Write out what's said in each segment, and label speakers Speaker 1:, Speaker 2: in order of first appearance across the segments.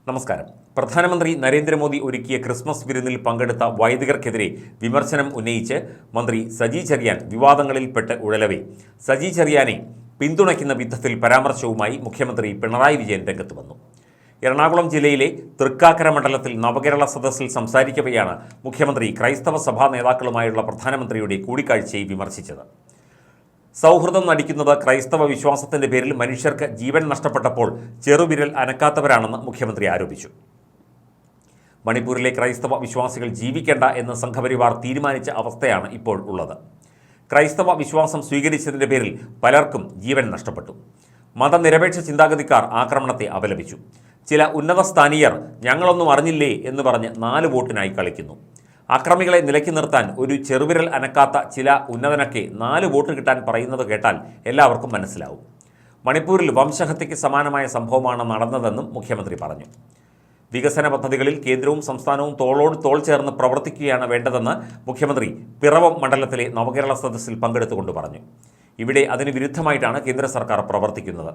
Speaker 1: നമസ്കാരം. പ്രധാനമന്ത്രി നരേന്ദ്രമോദി ഒരുക്കിയ ക്രിസ്മസ് വിരുന്നിൽ പങ്കെടുത്ത വൈദികർക്കെതിരെ വിമർശനം ഉന്നയിച്ച് മന്ത്രി സജി ചെറിയാൻ വിവാദങ്ങളിൽപ്പെട്ട് ഉഴലവേ സജി ചെറിയാനെ പിന്തുണയ്ക്കുന്ന വിധത്തിൽ പരാമർശവുമായി മുഖ്യമന്ത്രി പിണറായി വിജയൻ രംഗത്ത് വന്നു. എറണാകുളം ജില്ലയിലെ തൃക്കാക്കര മണ്ഡലത്തിൽ നവകേരള സദസ്സിൽ സംസാരിക്കവെയാണ് മുഖ്യമന്ത്രി ക്രൈസ്തവ സഭാ നേതാക്കളുമായുള്ള പ്രധാനമന്ത്രിയുടെ കൂടിക്കാഴ്ചയെ വിമർശിച്ചത്. സൗഹൃദം നടിക്കുന്നത് ക്രൈസ്തവ വിശ്വാസത്തിന്റെ പേരിൽ മനുഷ്യർക്ക് ജീവൻ നഷ്ടപ്പെട്ടപ്പോൾ ചെറുവിരൽ അനക്കാത്തവരാണെന്ന് മുഖ്യമന്ത്രി ആരോപിച്ചു. മണിപ്പൂരിലെ ക്രൈസ്തവ വിശ്വാസികൾ ജീവിക്കേണ്ട എന്ന് സംഘപരിവാർ തീരുമാനിച്ച അവസ്ഥയാണ് ഇപ്പോൾ ഉള്ളത്. ക്രൈസ്തവ വിശ്വാസം സ്വീകരിച്ചതിൻ്റെ പേരിൽ പലർക്കും ജീവൻ നഷ്ടപ്പെട്ടു. മതനിരപേക്ഷ ചിന്താഗതിക്കാർ ആക്രമണത്തെ അപലപിച്ചു. ചില ഉന്നത സ്ഥാനീയർ ഞങ്ങളൊന്നും അറിഞ്ഞില്ലേ എന്ന് പറഞ്ഞ് 4 വോട്ടിനായി കളിക്കുന്നു. അക്രമികളെ നിലയ്ക്ക് നിർത്താൻ ഒരു ചെറുവിരൽ അനക്കാത്ത ചില ഉന്നതനൊക്കെ 4 വോട്ട് കിട്ടാൻ പറയുന്നത് കേട്ടാൽ എല്ലാവർക്കും മനസ്സിലാവും. മണിപ്പൂരിൽ വംശഹത്യയ്ക്ക് സമാനമായ സംഭവമാണ് നടന്നതെന്നും മുഖ്യമന്ത്രി പറഞ്ഞു. വികസന പദ്ധതികളിൽ കേന്ദ്രവും സംസ്ഥാനവും തോളോട് തോൾ ചേർന്ന് പ്രവർത്തിക്കുകയാണ് വേണ്ടതെന്ന് മുഖ്യമന്ത്രി പിറവം മണ്ഡലത്തിലെ നവകേരള സദസ്സിൽ പങ്കെടുത്തുകൊണ്ട് പറഞ്ഞു. ഇവിടെ അതിന് വിരുദ്ധമായിട്ടാണ് കേന്ദ്ര സർക്കാർ പ്രവർത്തിക്കുന്നത്.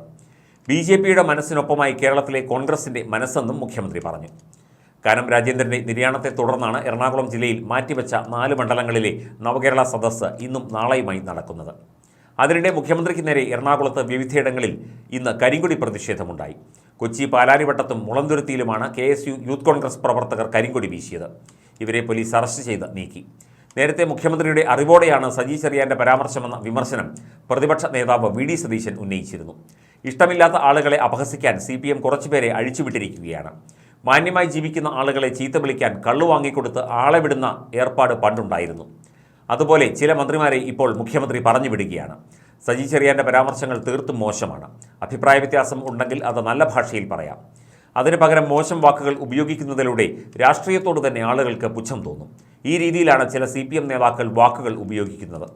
Speaker 1: BJPയുടെ മനസ്സിനൊപ്പമായി കേരളത്തിലെ കോൺഗ്രസിൻ്റെ മനസ്സെന്നും മുഖ്യമന്ത്രി പറഞ്ഞു. കാനം രാജേന്ദ്രൻ്റെ നിര്യാണത്തെ തുടർന്നാണ് എറണാകുളം ജില്ലയിൽ മാറ്റിവെച്ച 4 മണ്ഡലങ്ങളിലെ നവകേരള സദസ്സ് ഇന്നും നാളെയുമായി നടക്കുന്നത്. അതിനിടെ മുഖ്യമന്ത്രിക്ക് നേരെ എറണാകുളത്ത് വിവിധയിടങ്ങളിൽ ഇന്ന് കരിങ്കൊടി പ്രതിഷേധമുണ്ടായി. കൊച്ചി പാലാരിവട്ടത്തും മുളന്തുരുത്തിയിലുമാണ് KSU യൂത്ത് കോൺഗ്രസ് പ്രവർത്തകർ കരിങ്കൊടി വീശിയത്. ഇവരെ പോലീസ് അറസ്റ്റ് ചെയ്ത് നീക്കി. നേരത്തെ മുഖ്യമന്ത്രിയുടെ അറിവോടെയാണ് സജി ചെറിയാൻ്റെ പരാമർശമെന്ന വിമർശനം പ്രതിപക്ഷ നേതാവ് VD സതീശൻ ഉന്നയിച്ചിരുന്നു. ഇഷ്ടമില്ലാത്ത ആളുകളെ അപഹസിക്കാൻ CPM കുറച്ചുപേരെ അഴിച്ചുവിട്ടിരിക്കുകയാണ്. മാന്യമായി ജീവിക്കുന്ന ആളുകളെ ചീത്ത വിളിക്കാൻ കള്ളു വാങ്ങിക്കൊടുത്ത് ആളെ വിടുന്ന ഏർപ്പാട് പണ്ടുണ്ടായിരുന്നു. അതുപോലെ ചില മന്ത്രിമാരെ ഇപ്പോൾ മുഖ്യമന്ത്രി പറഞ്ഞു വിടുകയാണ്. സജി ചെറിയാൻ്റെ പരാമർശങ്ങൾ തീർത്തും മോശമാണ്. അഭിപ്രായ വ്യത്യാസം ഉണ്ടെങ്കിൽ അത് നല്ല ഭാഷയിൽ പറയാം. അതിന് പകരം മോശം വാക്കുകൾ ഉപയോഗിക്കുന്നതിലൂടെ രാഷ്ട്രീയത്തോട് തന്നെ ആളുകൾക്ക് പുച്ഛം തോന്നും. ഈ രീതിയിലാണ് ചില CPM നേതാക്കൾ വാക്കുകൾ ഉപയോഗിക്കുന്നത്.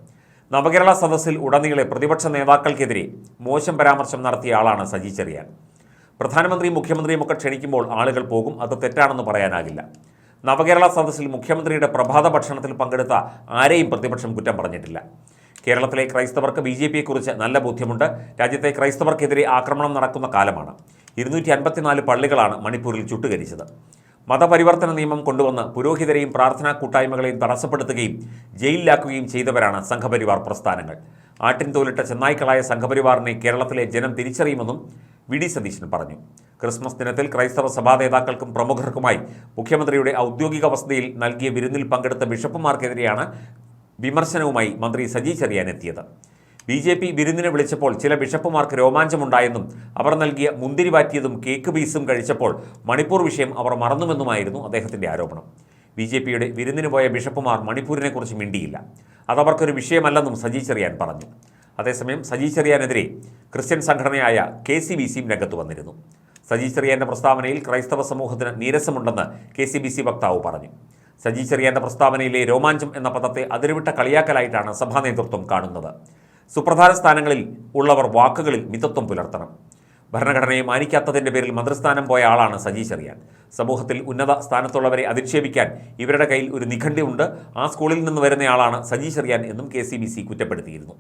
Speaker 1: നവകേരള സദസ്സിൽ ഉടനീളെ പ്രതിപക്ഷ നേതാക്കൾക്കെതിരെ മോശം പരാമർശം നടത്തിയ ആളാണ് സജി ചെറിയാൻ. പ്രധാനമന്ത്രിയും മുഖ്യമന്ത്രിയുമൊക്കെ ക്ഷണിക്കുമ്പോൾ ആളുകൾ പോകും, അത് തെറ്റാണെന്ന് പറയാനാകില്ല. നവകേരള സദസ്സിൽ മുഖ്യമന്ത്രിയുടെ പ്രഭാത ഭക്ഷണത്തിൽ പങ്കെടുത്ത ആരെയും പ്രതിപക്ഷം കുറ്റം പറഞ്ഞിട്ടില്ല. കേരളത്തിലെ ക്രൈസ്തവർക്ക് BJPയെക്കുറിച്ച് നല്ല ബോധ്യമുണ്ട്. രാജ്യത്തെ ക്രൈസ്തവർക്കെതിരെ ആക്രമണം നടക്കുന്ന കാലമാണ്. 254 പള്ളികളാണ് മണിപ്പൂരിൽ ചുട്ടുകരിച്ചത്. മതപരിവർത്തന നിയമം കൊണ്ടുവന്ന് പുരോഹിതരെയും പ്രാർത്ഥനാ കൂട്ടായ്മകളെയും തടസ്സപ്പെടുത്തുകയും ജയിലിലാക്കുകയും ചെയ്തവരാണ് സംഘപരിവാർ പ്രസ്ഥാനങ്ങൾ. ആട്ടിൻതോലിട്ട ചെന്നായ്ക്കളായ സംഘപരിവാറിനെ കേരളത്തിലെ ജനം തിരിച്ചറിയുമെന്നും VD സതീശൻ പറഞ്ഞു. ക്രിസ്മസ് ദിനത്തിൽ ക്രൈസ്തവ സഭാ നേതാക്കൾക്കും പ്രമുഖർക്കുമായി മുഖ്യമന്ത്രിയുടെ ഔദ്യോഗിക വസതിയിൽ നൽകിയ വിരുന്നിൽ പങ്കെടുത്ത ബിഷപ്പുമാർക്കെതിരെയാണ് വിമർശനവുമായി മന്ത്രി സജി ചെറിയാൻ എത്തിയത്. BJP വിരുന്നിനെ വിളിച്ചപ്പോൾ ചില ബിഷപ്പുമാർക്ക് രോമാഞ്ചമുണ്ടായെന്നും അവർ നൽകിയ മുന്തിരി വാറ്റിയതും കേക്ക് പീസും കഴിച്ചപ്പോൾ മണിപ്പൂർ വിഷയം അവർ മറന്നുവെന്നുമായിരുന്നു അദ്ദേഹത്തിൻ്റെ ആരോപണം. BJPയുടെ വിരുന്നിന് പോയ ബിഷപ്പുമാർ മണിപ്പൂരിനെക്കുറിച്ച് മിണ്ടിയില്ല. അതവർക്കൊരു വിഷയമല്ലെന്നും സജി ചെറിയാൻ പറഞ്ഞു. അതേസമയം സജി ചെറിയാനെതിരെ ക്രിസ്ത്യൻ സംഘടനയായ KCBCയും രംഗത്ത് വന്നിരുന്നു. സജി ചെറിയാൻ്റെ പ്രസ്താവനയിൽ ക്രൈസ്തവ സമൂഹത്തിന് നീരസമുണ്ടെന്ന് KCBC വക്താവ് പറഞ്ഞു. സജി ചെറിയാൻ്റെ പ്രസ്താവനയിലെ രോമാഞ്ചം എന്ന പദത്തെ അതിരുവിട്ട കളിയാക്കലായിട്ടാണ് സഭാ നേതൃത്വം കാണുന്നത്. സുപ്രധാന സ്ഥാനങ്ങളിൽ ഉള്ളവർ വാക്കുകളിൽ മിതത്വം പുലർത്തണം. ഭരണഘടനയെ മാനിക്കാത്തതിൻ്റെ പേരിൽ മന്ത്രിസ്ഥാനം പോയ ആളാണ് സജി ചെറിയാൻ. സമൂഹത്തിൽ ഉന്നത സ്ഥാനത്തുള്ളവരെ അധിക്ഷേപിക്കാൻ ഇവരുടെ കയ്യിൽ ഒരു നിഘണ്ടുണ്ട്. ആ സ്കൂളിൽ നിന്ന് വരുന്നയാളാണ് സജി ചെറിയാൻ എന്നും KCBC കുറ്റപ്പെടുത്തിയിരുന്നു.